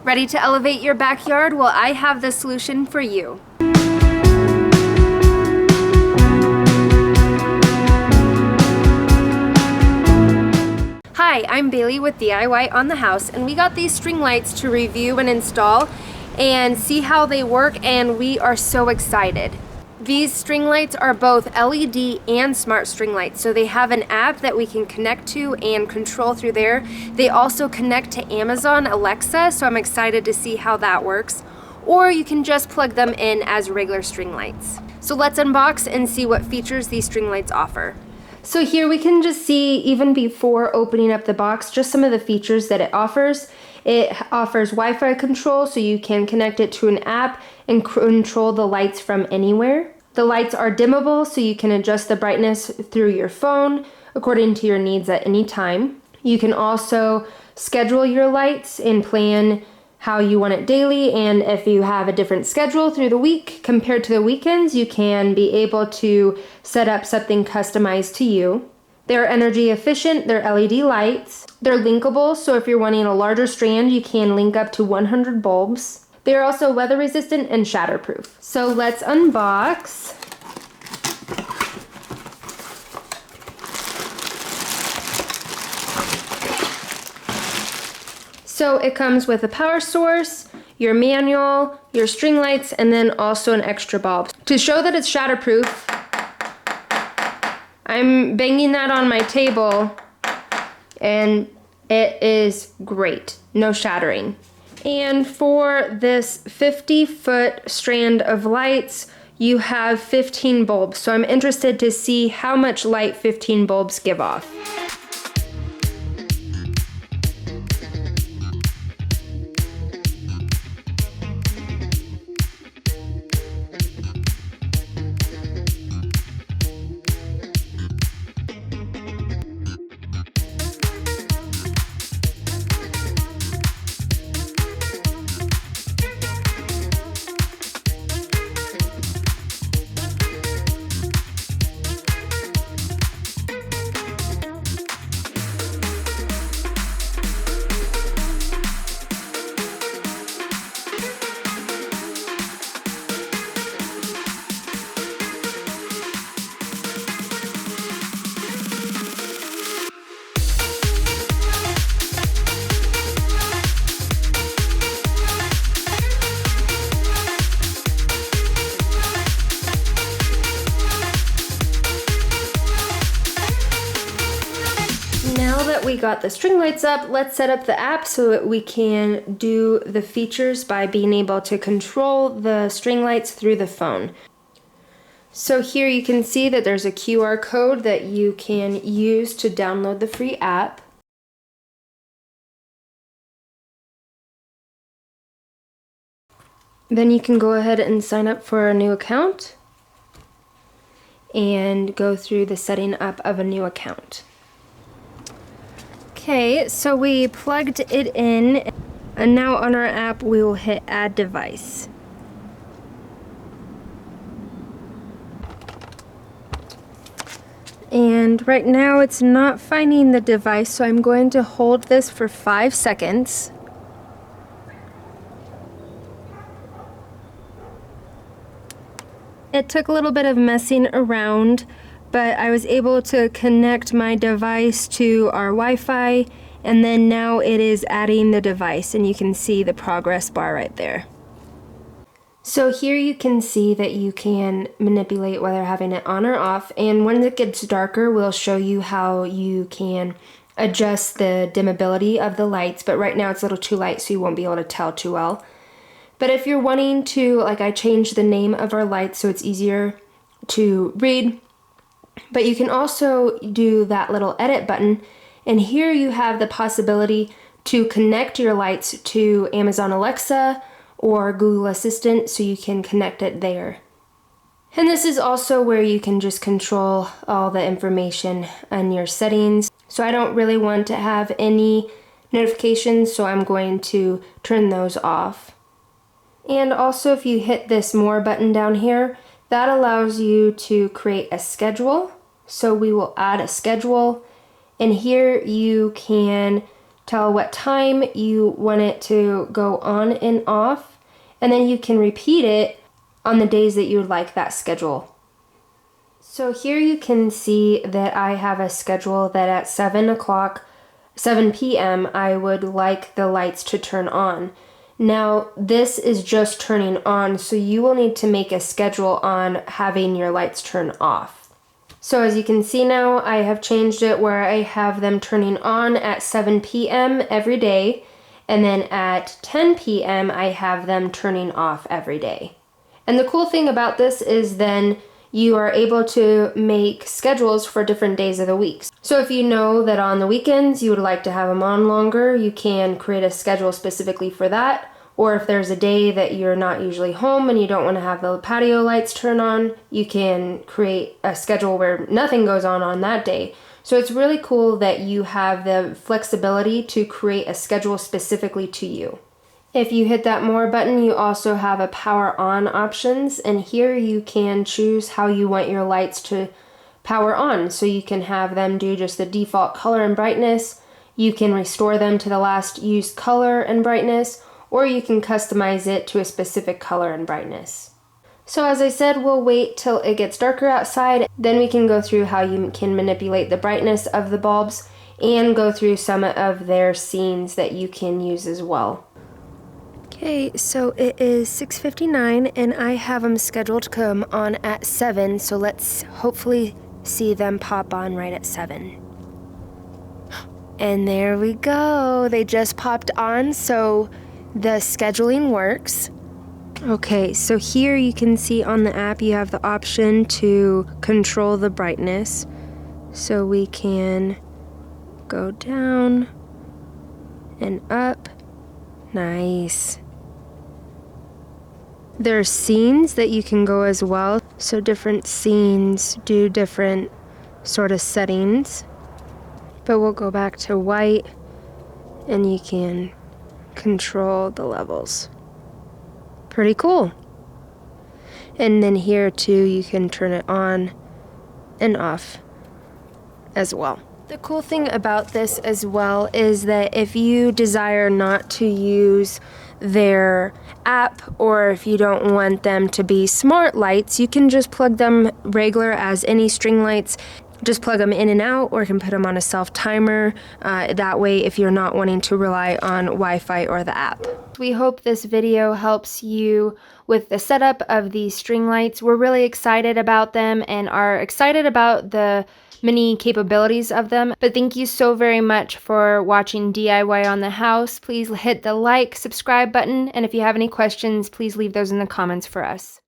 Ready to elevate your backyard? Well, I have the solution for you. Hi, I'm Bailey with DIY on the House, and we got these string lights to review and install and see how they work, and we are so excited. These string lights are both LED and smart string lights, so they have an app that we can connect to and control through there. They also connect to Amazon Alexa, so I'm excited to see how that works. Or you can just plug them in as regular string lights. So let's unbox and see what features these string lights offer. So here we can just see, even before opening up the box, just some of the features that it offers. It offers Wi-Fi control, so you can connect it to an app and control the lights from anywhere. The lights are dimmable, so you can adjust the brightness through your phone according to your needs at any time. You can also schedule your lights and plan how you want it daily, and if you have a different schedule through the week compared to the weekends, you can be able to set up something customized to you. They're energy efficient, they're LED lights. They're linkable, so if you're wanting a larger strand, you can link up to 100 bulbs. They're also weather resistant and shatterproof. So let's unbox. So it comes with a power source, your manual, your string lights, and then also an extra bulb. To show that it's shatterproof, I'm banging that on my table, and it is great. No shattering. And for this 50-foot strand of lights, you have 15 bulbs. So I'm interested to see how much light 15 bulbs give off. Now that we got the string lights up, let's set up the app so that we can do the features by being able to control the string lights through the phone. So here you can see that there's a QR code that you can use to download the free app. Then you can go ahead and sign up for a new account and go through the setting up of a new account. Okay, so we plugged it in, and now on our app we will hit Add Device. And right now it's not finding the device, so I'm going to hold this for 5 seconds. It took a little bit of messing around, but I was able to connect my device to our Wi-Fi, and then now it is adding the device, and you can see the progress bar right there. So here you can see that you can manipulate whether having it on or off, and when it gets darker, we'll show you how you can adjust the dimmability of the lights, but right now it's a little too light, so you won't be able to tell too well. But if you're wanting to, like I changed the name of our lights so it's easier to read, but you can also do that little edit button, and here you have the possibility to connect your lights to Amazon Alexa or Google Assistant, so you can connect it there. And this is also where you can just control all the information on your settings. So I don't really want to have any notifications, so I'm going to turn those off. And also if you hit this More button down here, that allows you to create a schedule. So we will add a schedule, and here you can tell what time you want it to go on and off, and then you can repeat it on the days that you would like that schedule. So here you can see that I have a schedule that at 7 p.m. I would like the lights to turn on. Now this is just turning on, so you will need to make a schedule on having your lights turn off. So as you can see now, I have changed it where I have them turning on at 7 p.m. every day, and then at 10 p.m. I have them turning off every day. And the cool thing about this is then you are able to make schedules for different days of the week. So if you know that on the weekends you would like to have them on longer, you can create a schedule specifically for that. Or if there's a day that you're not usually home and you don't want to have the patio lights turn on, you can create a schedule where nothing goes on that day. So it's really cool that you have the flexibility to create a schedule specifically to you. If you hit that more button, you also have a power on options, and here you can choose how you want your lights to power on. So you can have them do just the default color and brightness, you can restore them to the last used color and brightness, or you can customize it to a specific color and brightness. So as I said, we'll wait till it gets darker outside, then we can go through how you can manipulate the brightness of the bulbs and go through some of their scenes that you can use as well. Okay, so it is 6:59 and I have them scheduled to come on at 7, so let's hopefully see them pop on right at 7. And there we go, they just popped on, so the scheduling works. Okay, so here you can see on the app you have the option to control the brightness. So we can go down and up. Nice. There's scenes that you can go as well. So different scenes do different sort of settings. But we'll go back to white and you can control the levels. Pretty cool. And then here too, you can turn it on and off as well. The cool thing about this as well is that if you desire not to use their app, or if you don't want them to be smart lights, you can just plug them regular as any string lights. Just plug them in and out, or you can put them on a self timer. That way, if you're not wanting to rely on Wi-Fi or the app. We hope this video helps you with the setup of these string lights. We're really excited about them and are excited about the many capabilities of them. But thank you so very much for watching DIY on the house. Please hit the like, subscribe button, and if you have any questions, please leave those in the comments for us.